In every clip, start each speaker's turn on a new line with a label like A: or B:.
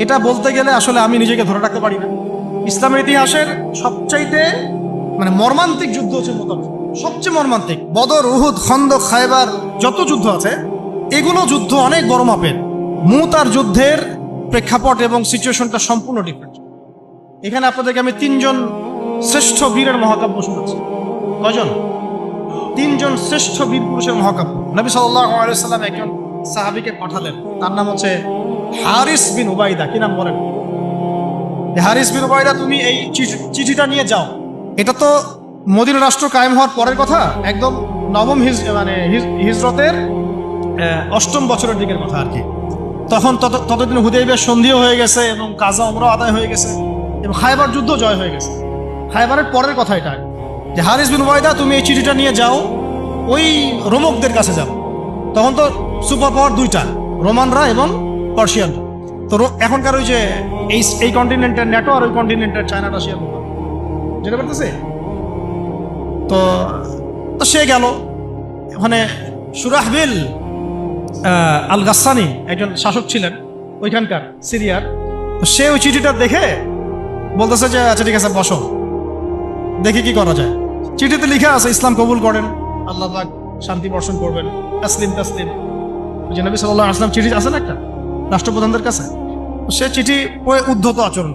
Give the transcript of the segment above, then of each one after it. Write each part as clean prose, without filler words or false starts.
A: এটা বলতে গেলে আসলে আমি নিজেকে ধরে রাখতে পারি না। ইসলামের ইতিহাসের সবচাইতে মর্মান্তিক যুদ্ধ হচ্ছে মুতার, সবচেয়ে মর্মান্তিক। বদর, উহুদ, খন্দক, খায়বার যত যুদ্ধ আছে এগুলো যুদ্ধ অনেক বড় মাপের। মুতার যুদ্ধের প্রেক্ষাপট এবং সিচুয়েশনটা সম্পূর্ণ ডিফারেন্ট। এখানে আপনাদেরকে আমি তিনজন শ্রেষ্ঠ বীরের মহাকাব্য শোনাচ্ছি। কয়জন? তিনজন শ্রেষ্ঠ বীর পুরুষের মহাকাব্য। নবী সাল্লাল্লাহু আলাইহি ওয়াসাল্লাম একজন সাহাবীকে পাঠালেন, তার নাম হচ্ছে হারিস বিন উবাইদা। কি নাম বলেন? হারিস বিন উবাইদা, তুমি এই চিঠিটা নিয়ে যাও। এটা তো মদিনা রাষ্ট্র কায়েম হওয়ার পরের কথা, একদম নবম হিজরতের 8ম বছরের দিকের কথা আর কি। তখন ততদিন হুদাইবিয়ার সন্ধিও হয়ে গেছে এবং কাজা উমরা আদায় হয়ে গেছে এবং খায়বার যুদ্ধ জয় হয়ে গেছে। খায়বারের পরের কথা এটা, যে হারিস বিন উবাইদা তুমি এই চিঠিটা নিয়ে যাও, ওই রোমকদের কাছে যাও। তখন তো সুপার পাওয়ার দুইটা, রোমানরা এবং পার্সিয়ানরা। তো এখনকার ওই যে এই কন্টিনেন্টের ন্যাটো আর ওই কন্টিনেন্টের চায়না, রাশিয়া, যেটা করতেছে। তো সে গেল ওখানে। সুরাহবিল আল গাসসানি একজন শাসক ছিলেন ওইখানকার সিরিয়ার। তো সে ওই চিঠিটা দেখে বলতেছে যে আচ্ছা ঠিক আছে, বসো, দেখি কি করা যায়। চিঠিতে লিখা আছে ইসলাম কবুল করেন, আল্লাহ পাক শান্তি বর্ষণ করবেন, তাসলিম তাসলিম। যে নবী সাল্লাল্লাহু আলাইহি ওয়াসাল্লাম চিঠি আছে না একটা রাষ্ট্রপ্রধানদের কাছে, সে চিঠি পড়ে উদ্ধত আচরণ।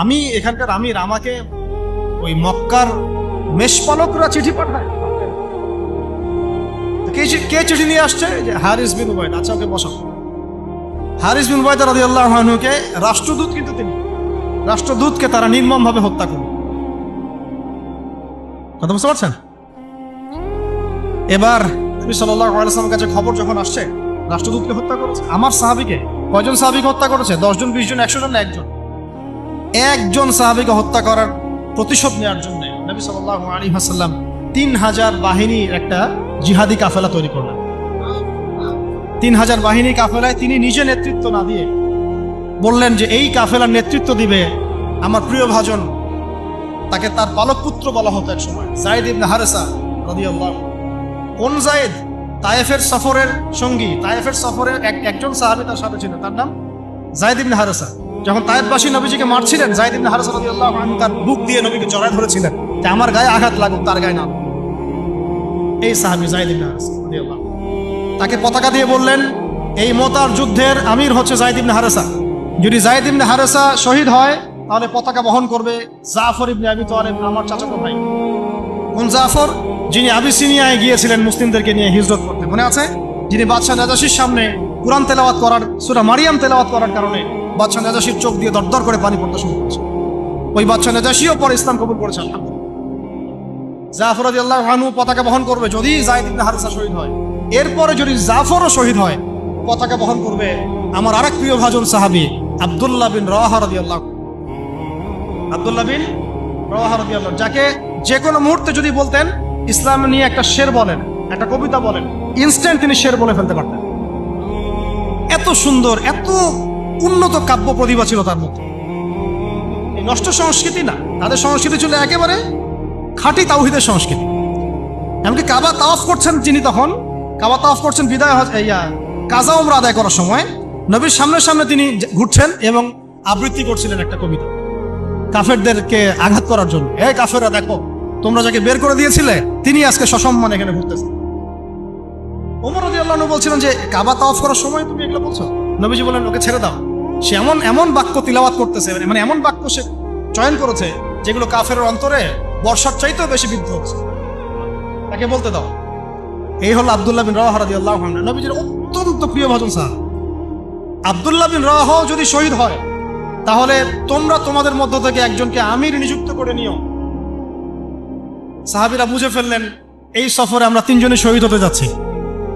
A: আমি এখানকার আমির, আমাকে ওই মক্কার মেষপালকরা চিঠি পাঠায়। কে চিঠি নিয়ে আসছে? যে হারিস বিন উবাইদা। আচ্ছা, ওকে বসাও। হারিস বিন উবাইদা রাদিয়াল্লাহু আনহুকে রাষ্ট্রদূত, কিন্তু তিনি রাষ্ট্রদূতকে তারা নির্মমভাবে হত্যা করল। কথা বুঝতে পারছেন? এবার নবী সাল্লাল্লাহু আলাইহি ওয়াসাল্লামের কাছে খবর যখন আসছে রাষ্ট্রদূতকে হত্যা করেছে, আমার সাহাবীকে, কয়জন সাহাবীকে হত্যা করেছে? 10 জন, 20 জন, 100 জন না একজন সাহাবীকে হত্যা করার প্রতিশোধ নেওয়ার জন্য নবী সাল্লাল্লাহু আলাইহি ওয়াসাল্লাম 3000 বাহিনীর একটা জিহাদি কাফেলা তৈরি করলেন। 3000 বাহিনী কাফেলায় তিনি নিজে নেতৃত্ব না দিয়ে বললেন যে এই কাফেলার নেতৃত্ব দিবে আমার প্রিয় ভাজন, তাকে তার পালক পুত্র বলা হতো এক সময়, যায়েদ ইবনে হারেসা রাদিয়াল্লাহু। কোন যায়েদ? তায়েফের সফরের সঙ্গী, তায়েফের সফরের একজন সাহাবী তার সাথে ছিলেন, তার নাম যায়েদ ইবনে হারেসা। যখন তায়েফবাসী নবীজিকে মারছিলেন, যায়েদ ইবনে হারেসা রাদিয়াল্লাহু আনহু তার বুক দিয়ে নবীকে জড়ায় ধরেছিলেন যে আমার গায়ে আঘাত লাগুক, তার গায়ে না। এই সাহাবী যায়েদ ইবনে হারেসা রাদিয়াল্লাহু, তাকে পতাকা দিয়ে বললেন এই মুতার যুদ্ধের আমির হচ্ছে যায়েদ ইবনে হারেসা। যদি যায়েদ ইবনে হারেসা শহীদ হয় তাহলে পতাকা বহন করবে জাফর ইবনে আবি তালিব, আমার চাচাতো ভাই। কোন জাফর? যিনি আবিসিনিয়ায় গিয়েছিলেন মুসলিমদেরকে নিয়ে হিজরত করতে, মনে আছে? যিনি বাদশাহ নাজাশির সামনে কুরআন তেলাওয়াত করার, সূরা মারিয়াম তেলাওয়াত করার কারণে বাদশাহ নাজাশির চোখ দিয়ে দরদর করে পানি পড়তে শুরু করেছে। ওই বাদশাহ নাজাশিও পরে ইসলাম কবুল করেছে, আলহামদুলিল্লাহ। জাফর রাদিয়াল্লাহু আনহু পতাকা বহন করবে যদি যায়েদ ইবনে হারেসা শহীদ হয়। এরপরে যদি জাফরও শহীদ হয়, পতাকা বহন করবে আমার আরেক প্রিয় ভাজন সাহাবী আব্দুল্লাহ বিন রাওয়াহা রাদিয়াল্লাহু। আব্দুল্লাহ বিন রাওয়াহা রাদিয়াল্লাহু, যাকে যে কোনো মুহূর্তে যদি বলতেন ইসলাম নিয়ে একটা শের বলেন, একটা কবিতা বলেন, ইনস্ট্যান্ট তিনি শের বলে ফেলতে পারতেন। এত সুন্দর, এত উন্নত কাব্য প্রতিভা ছিল তার মধ্যে। এই নষ্ট সংস্কৃতি না, তাদের সংস্কৃতি ছিল একেবারে খাঁটি তাওহীদের সংস্কৃতি। এমনকি কাবা তাওয়াফ করছেন তিনি, তখন কাবা তাওয়াফ করছেন বিদায় কাজা উমরা আদায় করার সময় নবীর সামনে সামনে তিনি ঘুরছেন এবং আবৃত্তি করছিলেন একটা কবিতা কাফেরদেরকে আঘাত করার জন্য। এই কাফেররা, দেখো তোমরা যাকে বের করে দিয়েছিলে তিনি আজকে সসম্মানে এখানে ঘুরতেছে। ওমর রাদিয়াল্লাহু আনহু বলছিলেন যে কাবা তাওয়াফ করার সময় তুমি এগুলো বলছো? নবীজি বলেন ওকে ছেড়ে দাও, সে এমন বাক্য তিলাওয়াত করতেছে, এমন বাক্য সে চয়ন করেছে যেগুলো কাফেরের অন্তরে বর্ষার চাইতেও বেশি বিদ্ধ হচ্ছে, তাকে বলতে দাও। এই হলো আব্দুল্লাহ বিন রাওয়াহা রাদিয়াল্লাহু আনহু, নবীজির অত্যন্ত প্রিয় ভাজন সাহাবী। আব্দুল্লাহ বিন রাওয়াহা যদি শহীদ হয় তাহলে তোমরা তোমাদের মধ্য থেকে একজনকে আমির নিযুক্ত করে নিও। সাহাবীরা বুঝে ফেললেন এই সফরে আমরা 3 জনই শহীদ হতে যাচ্ছি,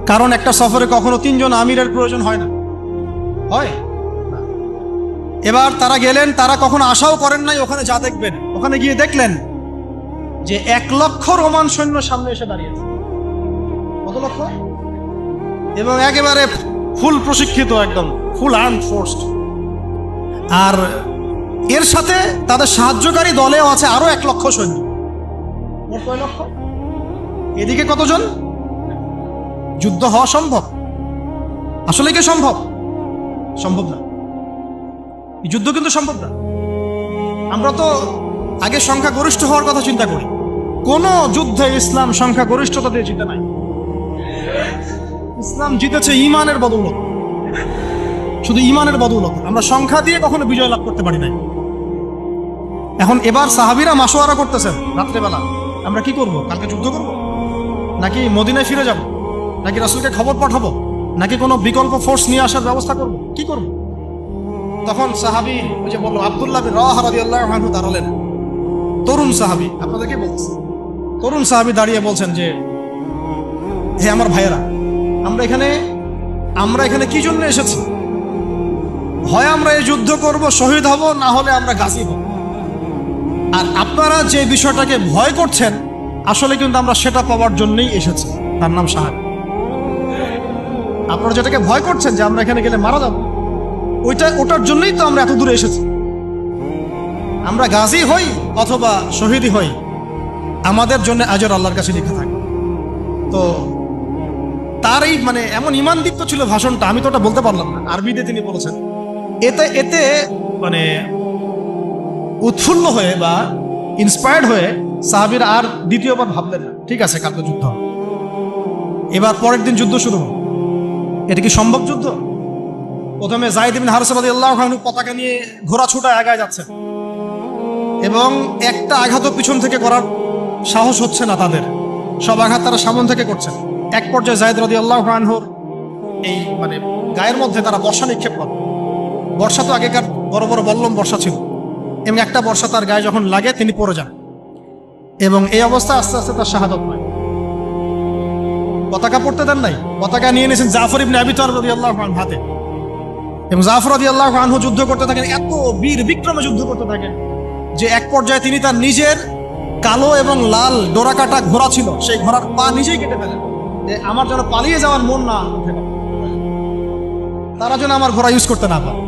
A: কারণ একটা সফরে কখনো 3 জন আমিরের প্রয়োজন হয় না, হয়। এবার তারা গেলেন, তারা কখনো আশাও করেন নাই ওখানে যা দেখবেন। ওখানে গিয়ে দেখলেন যে 1 লক্ষ রোমান সৈন্য সামনে এসে দাঁড়িয়েছে। কত লক্ষ? এবং একেবারে ফুল প্রশিক্ষিত, একদম ফুল আর্মড ফোর্স। আর এর সাথে তাদের সাহায্যকারী দলেও আছে আরো 1 লক্ষ সৈন্য। মোট কয় লক্ষ? এদিকে কতজন? যুদ্ধ হওয়া সম্ভব? আসলে কি সম্ভব? সম্ভব না। এই যুদ্ধ কিন্তু সম্ভব না। আমরা তো আগে সংখ্যাগরিষ্ঠ হওয়ার কথা চিন্তা করি। কোন যুদ্ধে ইসলাম সংখ্যাগরিষ্ঠতা দিয়ে জিতে নাই। ইসলাম জিতেছে ইমানের বদৌলত, শুধু ইমানের বদৌলত। আমরা সংখ্যা দিয়ে কখনো বিজয় লাভ করতে পারি নাই। এখন এবার সাহাবীরা মাশওয়ারা করতেছেন রাত্রেবেলা, আমরা কি করব? কালকে যুদ্ধ করব, নাকি মদিনায় ফিরে যাব, নাকি রাসূলকে খবর পাঠাবো, নাকি কোনো বিকল্প ফোর্স নিয়ে আসার ব্যবস্থা করব, কি করব? তখন সাহাবী ওই যে বললো আব্দুল্লাহ বিন রাওয়াহা রাদিয়াল্লাহু আনহু দাঁড়ালেন। তরুণ সাহাবী, আপনাদেরকে বলছি, তরুণ সাহাবী দাঁড়িয়ে বলছেন যে, হে আমার ভাইয়েরা, আমরা এখানে কি জন্য এসেছি? হয় আমরা এই যুদ্ধ করব, শহীদ হব, না হলে আমরা গাজী হব। আর আপনারা যে বিষয়টাকে ভয় করছেন, আসলে কিন্তু আমরা সেটা পাওয়ার জন্যই এসেছি, তার নাম শাহাদাত। আপনারা যেটাকে ভয় করছেন যে আমরা এখানে গেলে মারা যাব, ওটার জন্যই তো আমরা এত দূরে এসেছি। আমরা গাজী হই অথবা শহীদই হই, আমাদের জন্য আজর আল্লাহর কাছে লেখা থাকে। তো তার এই মানে এমন ইমান দীপ্ত ছিল ভাষণটা, আমি তো ওটা বলতে পারলাম না, আরবিতে তিনি বলেছেন। এতে মানে উৎফুল্ল হয়ে বা ইন্সপায়ার্ড হয়ে সাহাবীরা আর দ্বিতীয়বার ভাবলেন না, ঠিক আছে কালকে যুদ্ধ হবে। এবার পরের দিন যুদ্ধ শুরু হল। এটা কি সম্ভব যুদ্ধ? প্রথমে যায়েদ ইবনে হারসা রাদিয়াল্লাহু আনহু পতাকা নিয়ে ঘোড়া ছুটায় আগায় যাচ্ছেন, এবং একটা আঘাতও পিছন থেকে করার সাহস হচ্ছে না তাদের, সব আঘাত তারা সামন থেকে করছেন। এক পর্যায়ে যায়েদ রাদিয়াল্লাহু আনহুর এই মানে গায়ের মধ্যে তারা বর্ষা নিক্ষেপ করে। বর্ষা তো আগেকার বড় বড় বল্লম বর্ষা ছিল, এবং একটা বর্ষা তার গায়ে যখন লাগে তিনি পড়ে যান, এবং এই অবস্থায় আস্তে আস্তে তার শাহাদাত হয়। পতাকা পড়তে দেন নাই, পতাকা নিয়ে নিয়েছেন জাফর ইবনে আবি তালিব রাদিয়াল্লাহু আনহু হাতে, এবং জাফর রাদিয়াল্লাহু আনহু যুদ্ধ করতে থাকেন, এত বীর বিক্রমে যুদ্ধ করতে থাকেন যে এক পর্যায়ে তিনি তার নিজের কালো এবং লাল ডোরাকাটা ঘোড়া ছিল, সেই ঘোড়ার পা নিজেই কেটে ফেলেন, যে আমার যেন পালিয়ে যাওয়ার মন না ওঠে, তারা যেন আমার ঘোড়া ইউজ করতে না পারে।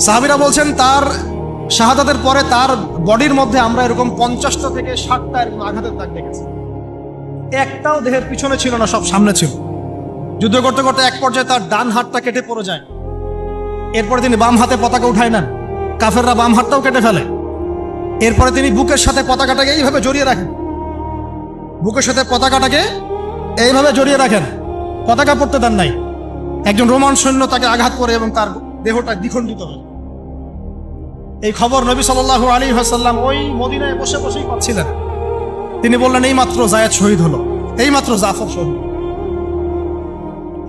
A: সাহাবীরা বলছেন তার শাহাদাতের পরে তার বডির মধ্যে আমরা এরকম 50টা থেকে 60টা এরকম আঘাতের দাগ দেখেছি। একটাও দেহের পিছনে ছিল না, সব সামনে ছিল। যুদ্ধ করতে করতে এক পর্যায়ে তার ডান হাতটা কেটে পড়ে যায়। এরপরে তিনি বাম হাতে পতাকা উঠায় নেন, কাফেররা বাম হাতটাও কেটে ফেলে। এরপরে তিনি বুকের সাথে পতাকাটাকে এইভাবে জড়িয়ে রাখেন, বুকের সাথে পতাকাটাকে এইভাবে জড়িয়ে রাখেন, পতাকা পড়তে দেন নাই। একজন রোমান সৈন্য তাকে আঘাত করে এবং তার দেহটা দ্বিখণ্ডিত হয়। এই খবর নবী সাল্লাল্লাহু আলাইহি ওয়াসাল্লাম ওই মদিনায় বসে বসেই পাচ্ছিলেন। তিনি বললেন, এই মাত্র যায়েদ শহীদ হলো, এই মাত্র জাফর শহীদ।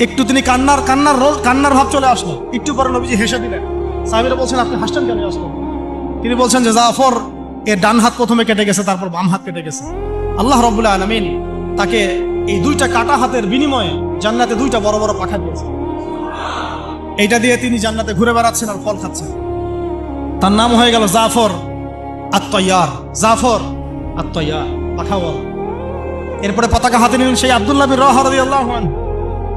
A: একটু তিনি কান্নার ভাব চলে আসলো। একটু পরে নবীজি হেসে দিলেন। সাহাবীরা বলছেন, আপনি হাসছেন কেন আসলো? তিনি বলছেন যে জাফর এর ডান হাত প্রথমে কেটে গেছে, তারপর বাম হাত কেটে গেছে। আল্লাহ রাব্বুল আলামিন তাকে এই দুইটা কাটা হাতের বিনিময়ে জান্নাতে দুইটা বড় বড় পাখা দিয়েছে। এইটা দিয়ে তিনি জান্নাতে ঘুরে বেড়াচ্ছেন আর ফল খাচ্ছেন। তার নাম হয়ে গেল জাফর আত-তাইয়ার, জাফর আত-তাইয়ার, পাখাওয়ালা। এরপরে পতাকা হাতে নিলেন সেই আব্দুল্লাহ বিন রাওয়াহা রাদিয়াল্লাহু আনহু।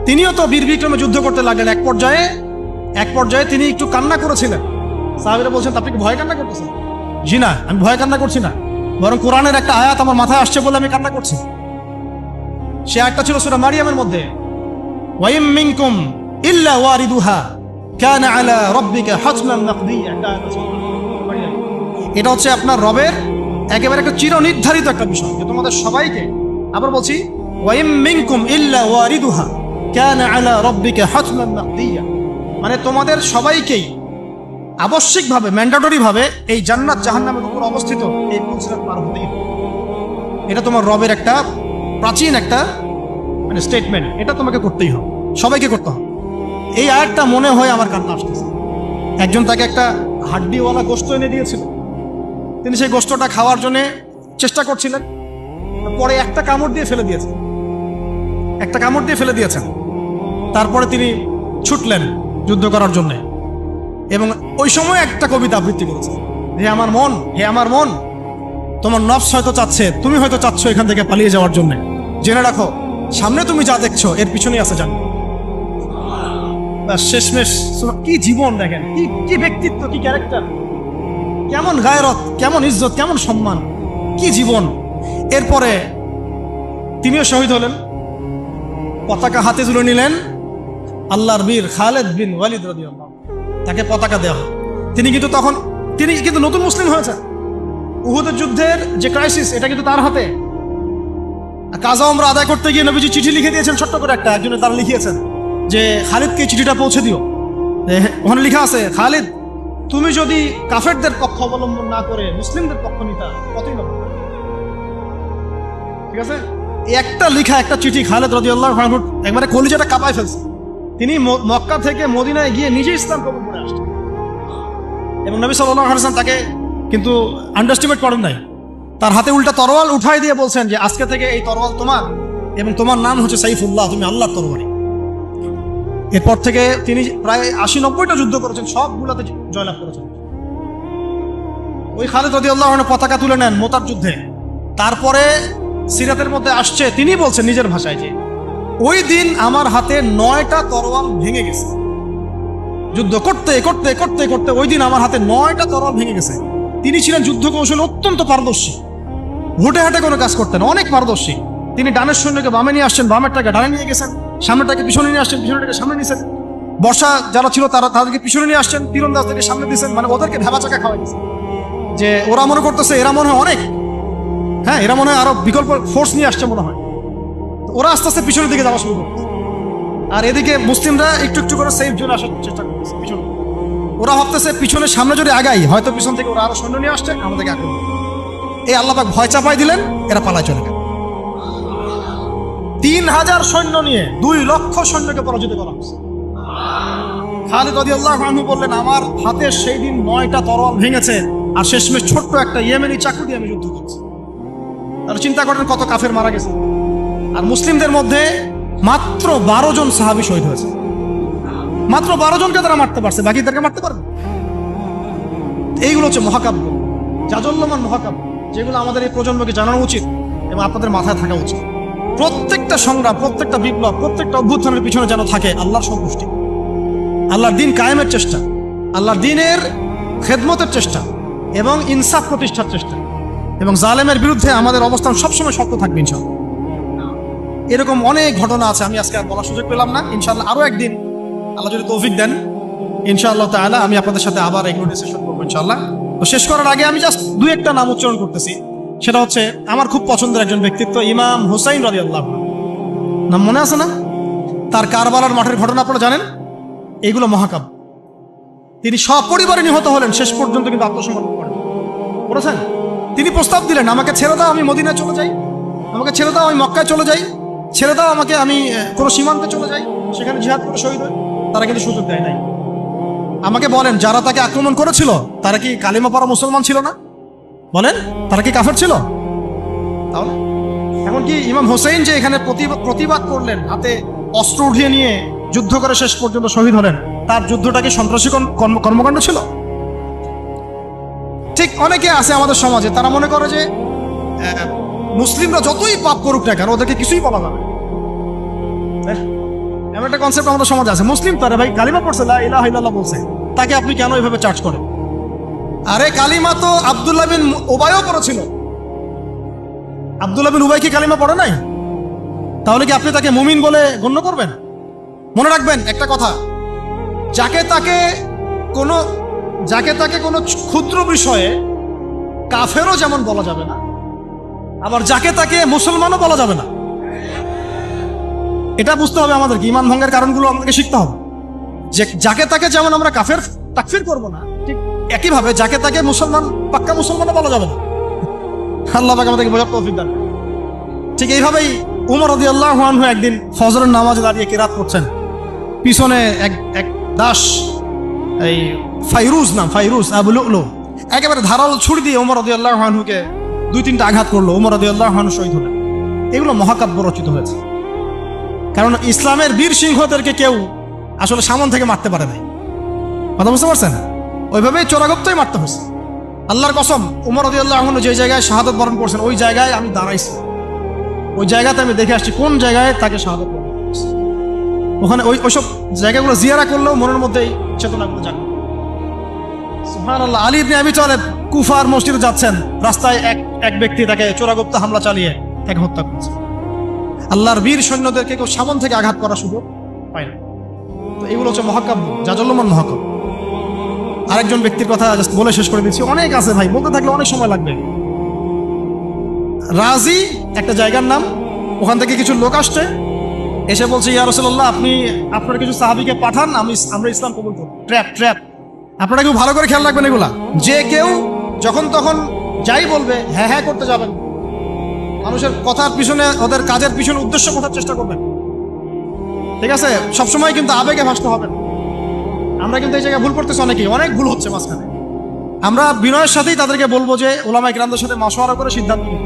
A: তিনিও তো বীর বিক্রমে যুদ্ধ করতে লাগলেন। এক পর্যায়ে তিনি একটু কান্না করেছিলেন। সাহাবীরা বলছেন, আপনি কি ভয় কান্না করতেছেন? জি না, আমি ভয় কান্না করছি না, বরং কোরআনের একটা আয়াত আমার মাথায় আসছে বলে আমি কান্না করছি। সে আয়াতটা ছিল সূরা মারিয়ামের মধ্যে, ওয়া ইম মিনকুম ইল্লা ওয়ারিদুহা কানা আলা রাব্বিকা হাতমান মাকদিয়া। এটা হচ্ছে আপনার রবের একেবারে একটা চিরনির্ধারিত একটা বিষয়, যে তোমাদের সবাইকে, আবার বলছি, ওয়া ইম মিনকুম ইল্লা ওয়ারিদুহা কানা আলা রাব্বিকা হাতমান মাকদিয়া, মানে তোমাদের সবাইকেই আবশ্যিকভাবে, ম্যান্ডেটরি ভাবে এই জান্নাত জাহান্নামের উপর অবস্থিত এই পুলসিরাত পার হতেই হবে। এটা তোমার রবের একটা প্রাচীন একটা মানে স্টেটমেন্ট, এটা তোমাকে করতেই হবে, সবাইকে করতে হবে। এই আয়াতটা মনে হয় আমার কান্না আসতেছে। একজন তাকে একটা হাড্ডিওয়ালা গোশত এনে দিয়েছিল, তিনি সেই গোশতটা খাওয়ার জন্য চেষ্টা করছিলেন, পরে একটা কামড় দিয়ে ফেলে দিয়েছেন। তারপরে তিনি ছুটলেন যুদ্ধ করার জন্য, এবং ওই সময় একটা কবিতা আবৃত্তি করেছে, হে আমার মন, তোমার নফস হয়তো চাচ্ছে, তুমি হয়তো চাচ্ছ এখান থেকে পালিয়ে যাওয়ার জন্য, জেনে রাখো সামনে তুমি যা দেখছো এর পিছনেই আছে জান্নাত। শেষমেশ কি জীবন দেখেন, কি ব্যক্তিত্ব, কি ক্যারেক্টার, কেমন গায়রত, কেমন ইজ্জত, কেমন সম্মান, কি জীবন। এরপরে তিনিও শহীদ হলেন, পতাকা হাতে তুলে নিলেন আল্লাহর বীর খালেদ বিন ওয়ালিদ রাদিয়াল্লাহু, তাকে পতাকা দেওয়া। তিনি কিন্তু নতুন মুসলিম হয়েছেন। উহুদের যুদ্ধের যে ক্রাইসিস, এটা কিন্তু তার হাতে। কাজা উমরা আদায় করতে গিয়ে নবীজি চিঠি লিখে দিয়েছেন, ছোট্ট করে একজনের তারা লিখিয়েছেন যে খালিদকে চিঠিটা পৌঁছে দিও। ওখানে লেখা আছে, খালিদ তুমি যদি কাফেরদের পক্ষ অবলম্বন না করে মুসলিমদের পক্ষ নিতা কতই না। ঠিক আছে, একটা লেখা, একটা চিঠি খালিদ রাদিয়াল্লাহু আনহু একবারে কলিজাটা কাঁপায় ফেলছে। তিনি মক্কা থেকে মদিনায় গিয়ে নিজে ইসলাম কবুল করে আসছেন, এবং নবী সাল্লাল্লাহু আলাইহি ওয়াসাল্লাম তাকে কিন্তু আন্ডারস্টিমেট করেন নাই। তার হাতে উল্টা তরোয়াল উঠাই দিয়ে বলছেন যে আজকে থেকে এই তরোয়াল তোমার, এবং তোমার নাম হচ্ছে সাইফুল্লাহ, তুমি আল্লাহর তরবারি। এরপর থেকে তিনি প্রায় 80-90টা যুদ্ধ করেছেন, সবগুলাতে জয়লাভ করেছেন। ওই খালিদ রাদিয়াল্লাহু আনহু পতাকা তুলে নেন মোতার যুদ্ধে। তারপরে সিরাতের মধ্যে আসছে, তিনি বলছেন নিজের ভাষায় যে ওই দিন আমার হাতে 9টা তরোয়াল ভেঙে গেছে। যুদ্ধ করতে করতে করতে করতে ওই দিন আমার হাতে 9টা তরোয়াল ভেঙে গেছে। তিনি ছিলেন যুদ্ধ কৌশলে অত্যন্ত পারদর্শী, হুটে হাটে কোনো কাজ করতেন, অনেক পারদর্শী। তিনি ডানের সৈন্যকে বামে নিয়ে আসছেন, বামেরটাকে ডানে নিয়ে গেছেন, সামনেটাকে পিছনে নিয়ে আসছেন, পিছনেটাকে সামনে নিয়েছেন। বর্ষা যারা ছিল তাদেরকে পিছনে নিয়ে আসছেন, তীরন্দাজদেরকে সামনে দিয়েছেন, মানে ওদেরকে ভেবা চাকা খাওয়াই দিয়েছেন যে ওরা মনে করতেছে এরা মনে হয় অনেক, হ্যাঁ এরা মনে হয় আরো বিকল্প ফোর্স নিয়ে আসছে মনে হয়। ওরা আস্তে আস্তে পিছনের দিকে যাওয়া শুরু করতেছে, আর এদিকে মুসলিমরা একটু একটু করে সেফ জোনে আসার চেষ্টা করতেছে পিছনে। ওরা ভাবতেছে পিছনে সামনে যদি আগাই হয়তো পিছন থেকে ওরা আরো সৈন্য নিয়ে আসছে, আমাদেরকে আক্রমণ। এই আল্লাহ পাক ভয় চাপাই দিলেন, এরা পালায় চলে গেল। 3000 সৈন্য নিয়ে 2 লক্ষ সৈন্যকে পরাজিত করা হয়েছে। খালিদ রাদিয়াল্লাহু আনহু বললেন আমার হাতে সেই দিন 9টা তরোয়াল ভেঙেছে, আর শেষমেশ ছোট্ট একটা ইয়েমেনি চাকু দিয়ে আমি যুদ্ধ করছি। তাহলে চিন্তা করেন কত কাফের মারা গেছে। আর মুসলিমদের মধ্যে মাত্র 12 জন সাহাবী শহীদ হয়েছে। মাত্র 12 জনকে তারা মারতে পারছে, বাকিদেরকে মারতে পারবে? এইগুলো হচ্ছে মহাকাব্য, জাজল্যমান মহাকাব্য, যেগুলো আমাদের এই প্রজন্মকে জানানো উচিত এবং আপনাদের মাথায় থাকা উচিত। প্রত্যেকটা সংগ্রাম, প্রত্যেকটা বিপ্লব, প্রত্যেকটা অভ্যুত্থানের পিছনে যেন থাকে আল্লাহর সন্তুষ্টি, আল্লাহর দিন কায়েমের চেষ্টা, আল্লাহর দিনের খেদমতের চেষ্টা এবং ইনসাফ প্রতিষ্ঠার চেষ্টা, এবং জালেমের বিরুদ্ধে আমাদের অবস্থান সবসময় শক্ত থাকবে ইনশাআল্লাহ। এরকম অনেক ঘটনা আছে, আমি আজকে আর বলার সুযোগ পেলাম না। ইনশাআল্লাহ আরো একদিন আল্লাহ যদি তৌফিক দেন ইনশাআল্লাহ তাআলা আমি আপনাদের সাথে আবার এগুলো ডিসকাশন করবো ইনশাআল্লাহ। তো শেষ করার আগে আমি জাস্ট 2-1টা নাম উচ্চারণ করতেছি। সেটা হচ্ছে আমার খুব পছন্দের একজন ব্যক্তিত্ব, ইমাম হুসাইন রাদিয়াল্লাহু আনহু। নাম মনে আছে না? তার কারবালার মাঠের ঘটনা আপনারা জানেন। এইগুলো মহাকাব্য। তিনি সপরিবারে নিহত হলেন, শেষ পর্যন্ত কিন্তু আত্মসমর্পণ করেছেন। তিনি প্রস্তাব দিলেন আমাকে ছেড়ে দাও, আমি মদিনায় চলে যাই, আমাকে ছেড়ে দাও, আমি মক্কায় চলে যাই, ছেড়ে দাও আমাকে, আমি কোনো সীমান্তে চলে যাই, সেখানে জিহাদ করে শহীদ হই। তারা কিন্তু সুযোগ দেয় নাই। আমাকে বলেন যারা তাকে আক্রমণ করেছিল তারা কি কালিমা পড়া মুসলমান ছিল না? বলেন তারা কি কাফের ছিল? তাহলে এখন কি ইমাম হোসেন যে এখানে প্রতিবাদ করলেন, হাতে অস্ত্র উঠিয়ে নিয়ে যুদ্ধ করে শেষ পর্যন্ত শহীদ হলেন, তার যুদ্ধটা কি সন্ত্রাসী কর্মকাণ্ড ছিল? ঠিক অনেকে আছে আমাদের সমাজে, তারা মনে করে যে মুসলিমরা যতই পাপ করুক না কেন ওদেরকে কিছুই বলা যাবে। এমন একটা কনসেপ্ট আমাদের সমাজে আছে, মুসলিম তো ভাই কালিমা পড়ছে, লা ইলাহা ইল্লাল্লাহ বলছে, তাকে আপনি কেন এইভাবে চার্জ করেন? আরে কালিমা তো আব্দুল্লাহ বিন উবাইও পড়েছিল। আব্দুল্লাহ বিন উবাই কি কালিমা পড়ে নাই? তাহলে কি আপনি তাকে মুমিন বলে গণ্য করবেন? মনে রাখবেন একটা কথা, যাকে তাকে কোনো ক্ষুদ্র বিষয়ে কাফেরও যেমন বলা যাবে না, আবার যাকে তাকে মুসলমানও বলা যাবে না। এটা বুঝতে হবে আমাদেরকে, ঈমান ভঙ্গের কারণগুলো আমাদেরকে শিখতে হবে। যে যাকে তাকে যেমন আমরা কাফের তাকফির করব না, ঠিক একইভাবে যাকে তাকে মুসলমান, পাক্কা মুসলমানও বলা যাবে না। আল্লাহ পাক আমাদেরকে বোঝার তৌফিক দান। ঠিক এইভাবেই উমর রাদিয়াল্লাহু আনহু একদিন ফজরের নামাজে দাঁড়িয়ে কিরাত করছেন, পিছনে এক দাস, এই ফাইরুজ আবু লুলু, একেবারে ধারাল ছুরি দিয়ে উমর রাদিয়াল্লাহু আনহুকে 2-3টা আঘাত করলো। উমর রাদিয়াল্লাহু আনহু শহীদ হলেন। এগুলো মহাকাব্য রচিত হয়েছে, কারণ ইসলামের বীর সিংহদেরকে কেউ আসলে সামন থেকে মারতে পারে নাই। কথা বুঝতে পারছেন? ওইভাবেই চোরাগুপ্তই মারতে হয়েছে। আল্লাহর কসম, উমর রাদিয়াল্লাহু আনহু যে জায়গায় শাহাদত বরণ করছেন ওই জায়গায় আমি দাঁড়াইছি, ওই জায়গাতে আমি দেখে আসছি কোন জায়গায় তাকে শাহাদত বরণ করছে। ওখানে ওইসব জায়গাগুলো জিয়ারা করলেও মনের মধ্যেই চেতনাগুলো জাগে। সুবহানাল্লাহ। আলী ইবনে আবি তালেব কুফার মসজিদে যাচ্ছেন, রাস্তায় এক ব্যক্তি তাকে চোরাগুপ্ত হামলা চালিয়ে তাকে হত্যা করেছে। আল্লাহর বীর সৈন্যদেরকে কেউ সামন থেকে আঘাত করার সুযোগ পায় না। তো এগুলো হচ্ছে মহাকাব্য, জাজল্যমান মহাকাব্য। আরেকজন ব্যক্তির কথা জাস্ট বলে শেষ করে দিচ্ছি, অনেক আছে ভাই, বলতে থাকলে অনেক সময় লাগবে। রাজি একটা জায়গার নাম, ওখান থেকে কিছু লোক আসছে, এসে বলছে ইয়া রাসূলুল্লাহ আপনি আপনার কিছু সাহাবীকে পাঠান, আমরা ইসলাম কবুল করব। ট্র্যাপ। আপনারা কেউ ভালো করে খেয়াল রাখবেন এগুলা, যে কেউ যখন তখন যাই বলবে হ্যাঁ করতে যাবেন, মানুষের কথার পিছনে, ওদের কাজের পিছনে উদ্দেশ্য বোঝার চেষ্টা করবেন, ঠিক আছে? সবসময় কিন্তু আবেগে ভাসতে হবে না। আমরা কিন্তু এই জায়গায় ভুল করতেছি, অনেক ভুল হচ্ছে মাঝখানে। আমরা বিনয়ের সাথেই তাদেরকে বলবো যে ওলামায়ে কিরামদের সাথে মাশওয়ারা করে সিদ্ধান্ত নিন,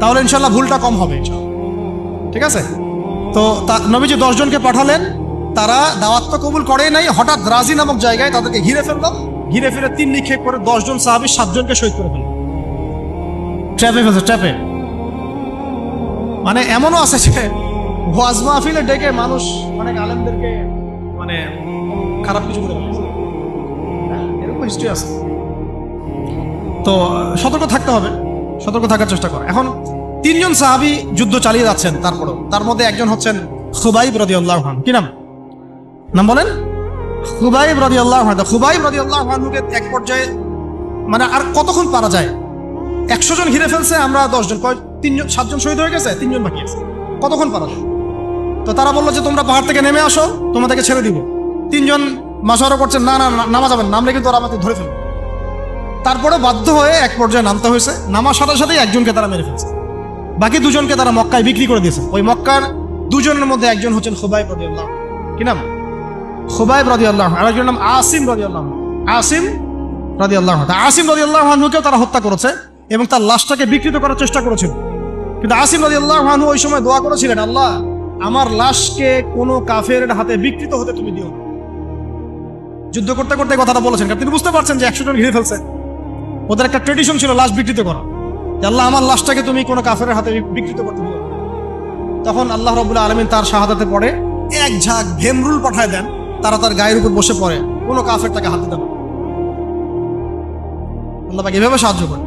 A: তাহলে ইনশাল্লাহ ভুলটা কম হবে ইনশাল্লাহ, ঠিক আছে? তো নবীজি 10 জনকে পাঠালেন, তারা দাওয়াত তো কবুল করেই নাই, হঠাৎ রাজি নামক জায়গায় তাদেরকে ঘিরে ফেললো, ঘিরে ফিরে 3 নিক্ষেপ করে 10 জন সাহাবী 7 জনকে শহীদ করে ফেলল। ট্র্যাপে মানে এমনও আছে যে ওয়াজ মাহফিলে ডেকে মানুষ অনেক আলেমদেরকে মানে খারাপ কিছু করে ফেলেছে, এরকম হিস্ট্রি আছে। তো সতর্ক থাকতে হবে, সতর্ক থাকার চেষ্টা করে। এখন 3 জন সাহাবী যুদ্ধ চালিয়ে যাচ্ছেন, তার মধ্যে একজন হচ্ছেন খুবাইব রাদিয়াল্লাহু আনহু। কি নাম বলেন? খুবাইব রাদিয়াল্লাহু আনহু। খুবাইব রাদিয়াল্লাহু আনহুকে এক পর্যায়ে মানে আর কতক্ষণ পারা যায়, 100 জন ঘিরে ফেলছে, আমরা 10 জন, 7 জন শহীদ হয়ে গেছে, 3 জন বাকি আছে, কতক্ষণ পারা যায়? তো তারা বললো যে তোমরা পাহাড় থেকে নেমে আসো, তোমাদেরকে ছেড়ে দিব। 3 জন মাশওয়ারা করছেন, না নামা যাবেন, নামলে কিন্তু ওরা আমাকে ধরে ফেলবে। তারপরে বাধ্য হয়ে এক পর্যায়ে নামতে হয়েছে, নামার সাথে সাথেই একজনকে তারা মেরে ফেলছে, বাকি 2 জনকে তারা মক্কায় বিক্রি করে দিয়েছে। ওই মক্কার 2 জনের মধ্যে একজন হচ্ছেন খুবাইব রাদিয়াল্লাহু। কি নাম? খুবাইব রাদিয়াল্লাহু। আর একজনের নাম আসিম রাদিয়াল্লাহু। আসিম রাদিয়াল্লাহু আনহুকেও তারা হত্যা করেছে এবং তার লাশটাকে বিকৃত করার চেষ্টা করেছিল। কিন্তু আসিম রাদিয়াল্লাহু আনহু ওই সময় দোয়া করেছিলেন, আল্লাহ আমার লাশকে কোনো কাফেরের হাতে বিকৃত হতে তুমি দিও না। যুদ্ধ করতে করতে কথাটা বলেছেন, কারণ তিনি বুঝতে পারছেন যে 100 জন ঘিরে ফেলছে, ওদের একটা ট্রেডিশন ছিল লাশ বিকৃত করা, যে আল্লাহ আমার লাশটাকে তুমি কোনো কাফেরের হাতে বিকৃত করতে দিও না। তখন আল্লাহ রাব্বুল আলামিন তার শাহাদাতে পড়ে এক ঝাঁক ভেমরুল পাঠায় দেন, তারা তার গায়ের উপর বসে পড়ে, কোনো কাফের তাকে হাত দিতে পারে। আল্লাহ পাক এভাবে সাহায্য করে।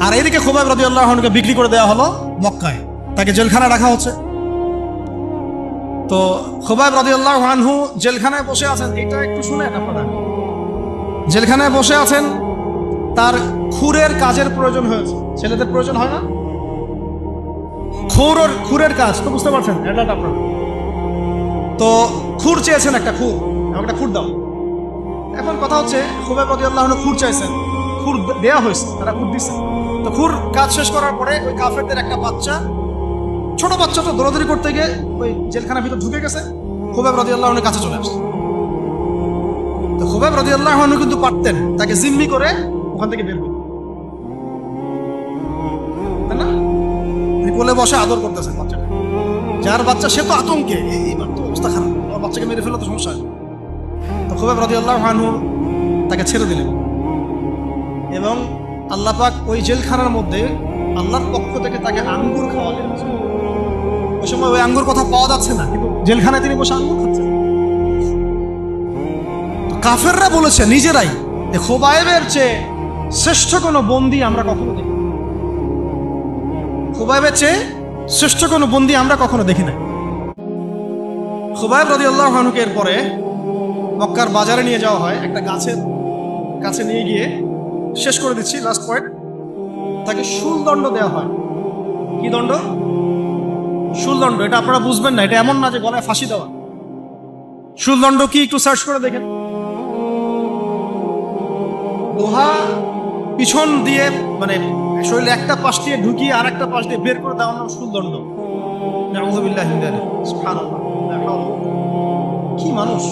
A: আর এদিকে খুবাইব রাদিয়াল্লাহু আনহুকে বিক্রি করে দেওয়া হলো মক্কায়, তাকে জেলখানায় রাখা হচ্ছে। তো খুবাইব রাদিয়াল্লাহু আনহু জেলখানায় বসে আছেন, এটা একটু শুনেন আপনারা। জেলখানায় বসে আছেন, তার খুরের কাজের প্রয়োজন হয়েছে। ছেলেদের প্রয়োজন হয় না? খুরের কাজ তো বুঝতে পারছেন, এটা আপনারা। তো খুর চেয়েছেন, একটা খুর দাও। এখন কথা হচ্ছে খুবাইব রাদিয়াল্লাহু আনহু খুর চাইছেন, খুর দেয়া হয়েছে, তারা খুর দিচ্ছে। তো খুর কাজ শেষ করার পরে ওই কাফেরদের একটা বাচ্চা, ছোট বাচ্চাটা দৌড়াদৌড়ি করতে গিয়ে ওই জেলখানার ভিতর ঢুকে গেছে, খুবাইব রাদিয়াল্লাহু আনহুর কাছে চলে আসছে। তো খুবাইব রাদিয়াল্লাহু আনহু কিন্তু পারতেন তাকে জিম্মি করে ওখান থেকে বের করতে, তাই না? তিনি কোলে বসে আদর করতেছেন বাচ্চাটা, যার বাচ্চা সে তো আতঙ্কে, এইবার তো অবস্থা খারাপ, আমার বাচ্চাকে মেরে ফেলে তো সমস্যা। তো খুবাইব রাদিয়াল্লাহু আনহু তাকে ছেড়ে দিলেন এবং আল্লাহ পাক ওই জেলখানার মধ্যে আল্লাহর পক্ষ থেকে তাকে আঙ্গুর খাওয়ালেন। ওই সময় ওই আঙ্গুর কথা পাওয়া যাচ্ছে না, কিন্তু জেলখানায় তিনি বসে আঙ্গুর খাচ্ছেন। কাফেররা বলেছে নিজেরাই, খুবাইবের চেয়ে শ্রেষ্ঠ কোনো বন্দী আমরা কখনো দেখি, খুবাইবের চেয়ে শ্রেষ্ঠ কোনো বন্দী আমরা কখনো দেখি না। খুবাইব রাদিয়াল্লাহু আনহুকে এরপরে মক্কার বাজারে নিয়ে যাওয়া হয়, একটা গাছের কাছে নিয়ে গিয়ে, শেষ করে দিচ্ছি লাস্ট পয়েন্ট, তাকে শুলদণ্ড দেওয়া হয়। কি দণ্ড? শুলদণ্ড। এটা আপনারা বুঝবেন না, এটা এমন না যে গলায় ফাঁসি দেওয়া। শুলদণ্ড কি একটু সার্চ করে দেখেন। লোহা পিছন দিয়ে মানে শরীরে একটা পাশ দিয়ে ঢুকিয়ে আর একটা পাশ দিয়ে বের করে দেওয়ার নাম শুলদণ্ড। নাউযুবিল্লাহি মিন যালিক। সুবহানাল্লাহ। কি মানুষ!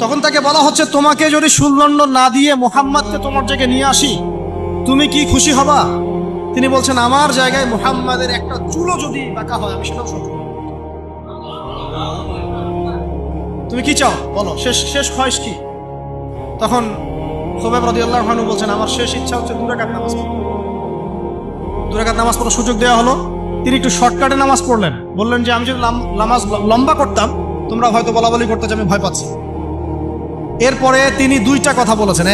A: তখন তাকে বলা হচ্ছে, তোমাকে যদি শুলদণ্ড না দিয়ে মুহাম্মাদকে তোমার জায়গায় নিয়ে আসি, তুমি কি খুশি হবা? তিনি বলছেন, আমার জায়গায় মুহাম্মাদের একটা চুলও যদি বাঁকা হয় আমি সেটাও সহ্য করব। তুমি কি চাও বলো, শেষ খয়েশ কি? তখন খুবাইব রাদিয়াল্লাহু আনহু বলছেন, আমার শেষ ইচ্ছা হচ্ছে 2 রাকাত নামাজ পড়া। 2 রাকাত নামাজ পড়ার সুযোগ দেওয়া হলো। তিনি একটু শর্টকাটে নামাজ পড়লেন, বললেন যে আমি যদি নামাজ লম্বা করতাম তোমরা হয়তো বলাবলি করতে যে আমি ভয় পাচ্ছি। এরপরে তিনি 2টা কথা বলেছেন।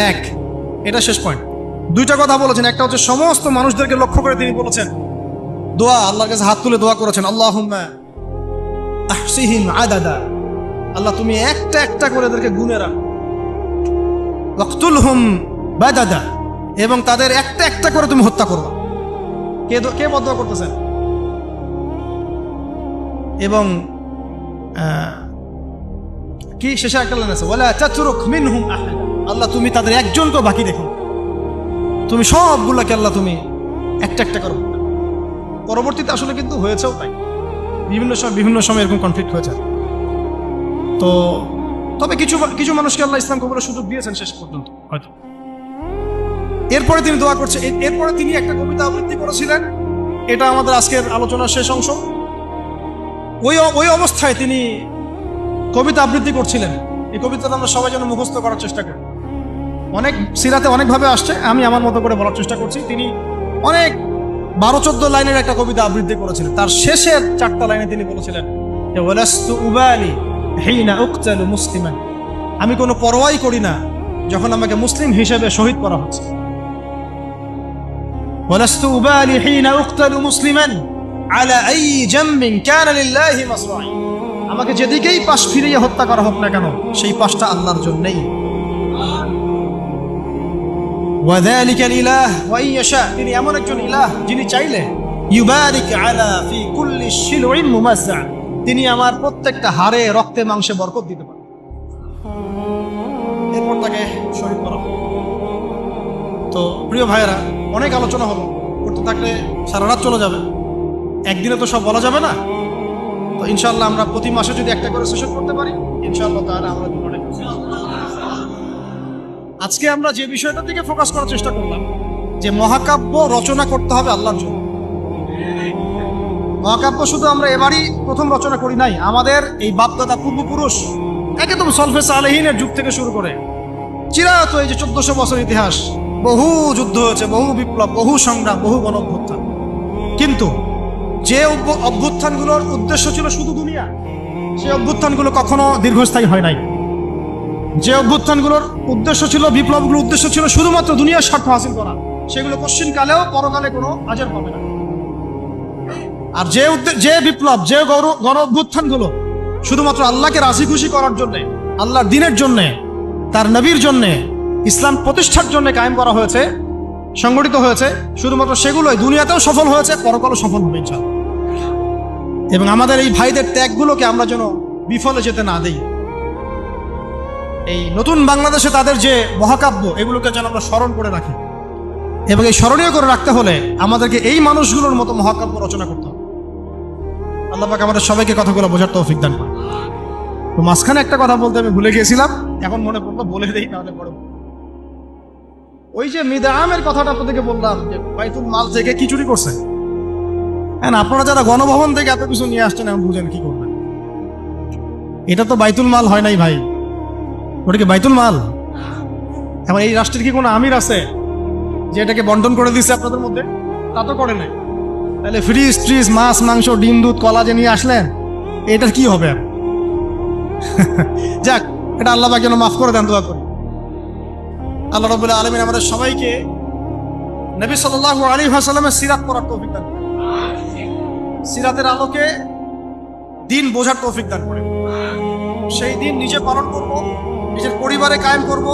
A: এটা শেষ পয়েন্ট। 2টা কথা বলেছেন। একটা হচ্ছে সমস্ত মানুষদেরকে লক্ষ্য করে তিনি বলেছেন দোয়া, আল্লাহর কাছে হাত তুলে দোয়া করেছেন, আল্লাহুম্মা আহসিহিম আদাদা, আল্লাহ তুমি একটা একটা করে এদেরকে গুনে রাখো, ওয়াকতুলহুম বাদাদা, এবং তাদের একটা একটা করে তুমি হত্যা করবা। কে বদয়া করতেছেন? এবং কি শেষে একটা লাইন আছে, ওয়ালা তাতরুক মিনহুম আহাদা, আল্লাহ তুমি তাদের একজনকেও বাকি দেখো, তুমি সবগুলোকে আল্লাহ তুমি একটা একটা করো। পরবর্তীতে আসলে কিন্তু হয়েছেও তাই, বিভিন্ন সময় এরকম কনফ্লিক্ট হয়েছে। তো তবে কিছু মানুষকে আল্লাহ ইসলাম কবুলের সুযোগ দিয়েছেন শেষ পর্যন্ত হয়তো। এরপরে তিনি দোয়া করছে, এরপরে তিনি একটা কবিতা আবৃত্তি করেছিলেন, এটা আমাদের আজকের আলোচনার শেষ অংশ। ওই অবস্থায় তিনি কবিতা আবৃত্তি করছিলেন। এই কবিতাটা আমরা সবাই যেন মুখস্থ করার চেষ্টা করি। অনেক সিরাতে অনেকভাবে আসছে, আমি আমার মতো করে বলার চেষ্টা করছি। তিনি অনেক 12-14 লাইনের একটা কবিতা আবৃত্তি করেছিলেন। তার শেষের 4টা লাইনে তিনি বলেছিলেন, ওয়ালাস্তু উবালি হিনা উকতালু মুসলিমান, আমি কোনো পরোয়াই করি না যখন আমাকে মুসলিম হিসেবে শহীদ করা হচ্ছে। ওয়ালাস্তু উবালি হিনা উকতালু মুসলিমান আলা আই জামবিন কানা লিল্লাহি মাসরাই, আমাকে যেদিকেই পাশ ফিরিয়ে হত্যা করা হোক না কেন, সেই পাশটা আল্লাহর জন্যই। ওয়াযালিকাল ইলাহ ওয়া ইয়াশা, তিনি এমন একজন ইলাহ যিনি চাইলে ইউবারিক আলা ফি কুল্লি শিলউইন মুমাজ্জা, তিনি আমার প্রত্যেকটা হাড়ে রক্তে মাংসে বরকত দিতে পারেন। এরপর তাকে শহীদ করা। তো প্রিয় ভাইয়েরা, অনেক আলোচনা হলো, করতে থাকলে সারা রাত চলে যাবে, একদিনে তো সব বলা যাবে না। তো ইনশাআল্লাহ আমরা প্রতি মাসে যদি একটা করে সেশন করতে পারি, ইনশাআল্লাহ তাহলে আমরা অনেক খুশি। আজকে আমরা যে বিষয়টার দিকে ফোকাস করার চেষ্টা করলাম, যে মহাকাব্য রচনা করতে হবে আল্লাহর জন্য। মহাকাব্য শুধু আমরা এবারই প্রথম রচনা করি নাই, আমাদের এই বাপদাদা পূর্বপুরুষ একদম সলফে সালেহিনের যুগ থেকে শুরু করে চিরায়ত এই যে 1400 বছর ইতিহাস, বহু যুদ্ধ হয়েছে, বহু বিপ্লব, বহু সংগ্রাম, বহু গণ অভ্যুত্থান। কিন্তু যে অভ্যুত্থানগুলোর উদ্দেশ্য ছিল শুধু দুনিয়া, সেই অভ্যুত্থানগুলো কখনো দীর্ঘস্থায়ী হয় নাই। যে অভ্যুত্থানগুলোর উদ্দেশ্য ছিল, বিপ্লবগুলোর উদ্দেশ্য ছিল শুধুমাত্র দুনিয়ার স্বার্থ হাসিল করা, সেগুলো পশ্চিমকালেও পরকালে কোনো আজের পাবে না। আর যে বিপ্লব, যে গণ অভ্যুত্থানগুলো শুধুমাত্র আল্লাহকে রাজি খুশি করার জন্যে, আল্লাহর দিনের জন্যে, তার নবীর জন্যে, ইসলাম প্রতিষ্ঠার জন্য কায়েম করা হয়েছে, সংগঠিত হয়েছে, শুধুমাত্র সেগুলোই দুনিয়াতেও সফল হয়েছে, পরকালও সফল হবে ইনশাআল্লাহ। এবং আমাদের এই ভাইদের ত্যাগগুলোকে আমরা যেন বিফলে যেতে না দেই। এই নতুন বাংলাদেশে তাদের যে মহাকাব্য, এগুলোকে যেন আমরা স্মরণ করে রাখি। এবং এই স্মরণীয় করে রাখতে হলে আমাদেরকে এই মানুষগুলোর মতো মহাকাব্য রচনা করতে হবে। আল্লাহ পাক আমাদের সবাইকে কথাগুলো বোঝার তৌফিক দান করে। তো মাঝখানে একটা কথা বলতে আমি ভুলে গিয়েছিলাম, এখন মনে পড়লো, বলে দেই তাহলে পরে। ওই যে মিদআমের কথাটা আপনাদেরকে বললাম, যে বাইতুল মাল থেকে কি চুরি করছে। হ্যাঁ, আপনারা যারা গণভবন থেকে এত কিছু নিয়ে আসছেন, এখন বুঝেন কি করবেন। এটা তো বাইতুল মাল হয় নাই ভাই, ওটা কি বাইতুল মাল? এখন এই রাষ্ট্রের কি কোনো আমির আছে যে এটাকে বন্টন করে দিচ্ছে আপনাদের মধ্যে? তা তো করে নাই। তাহলে ফ্রিজ ট্রিজ, মাছ মাংস, ডিম দুধ কলা যে নিয়ে আসলেন, এটার কি হবে? যাক, এটা আল্লাহ পাক যেন মাফ করে দেন, দোয়া করি। আল্লাহ রাব্বুল আলামিন আমাদের সবাইকে নবী সাল্লাল্লাহু আলাইহি ওয়াসাল্লামের সিরাত পড়ার তৌফিক দান করেন, সিরাতের আলোকে দিন বোঝার তৌফিক দান করেন। সেই দিন নিজে পালন করব, নিজের পরিবারে কায়েম করব।